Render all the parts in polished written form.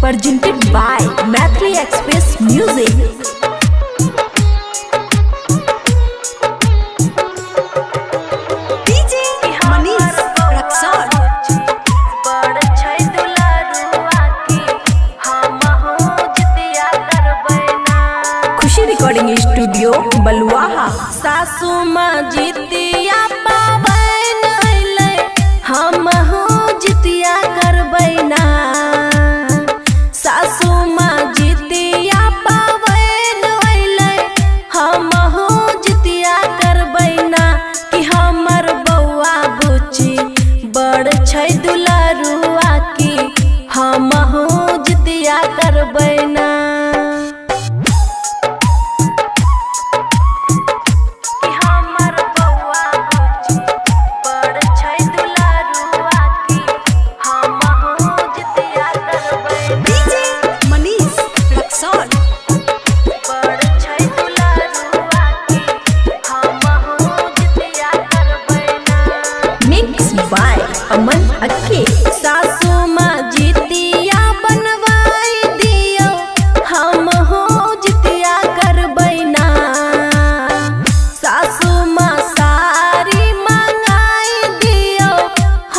presented by Mathri Express Music. Khushi recording studio Baluaha. सासू माँ जितिया पावन अइले हम हो जितिया करबैना। सासू माँ जितिया पावन अइले हम हो जितिया करबैना। कि हमर बौआ बुची बड़ छै दुलारुआ की हम हो जितिया करबैना। अमन अक्के। सासू माँ जितिया बनवाई दियो हम हो जितिया करबैना। सासू माँ सारी मंगाई दियो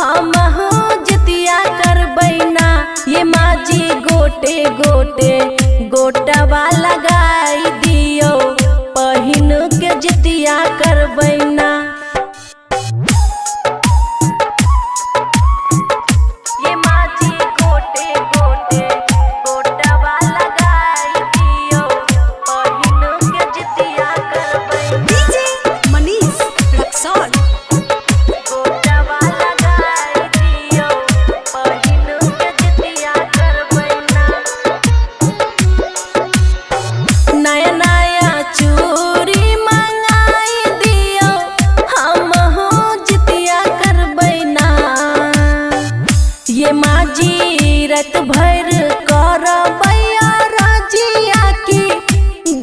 हम हो जितिया करबैना। ये माँ जी गोटे गोटे गोटवा लगाई दियो पहिन के जितिया करबैना। ये माँ जी रत भर करबैया राजिया की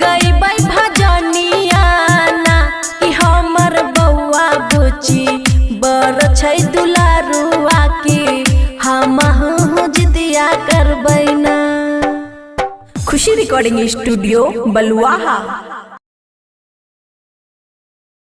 गईबै भजनिया ना। कि हमर बौआ बुची बड़ छै दुलारुआ की हम हो जितिया करबैना। खुशी रिकॉर्डिंग स्टूडियो बलुआहा।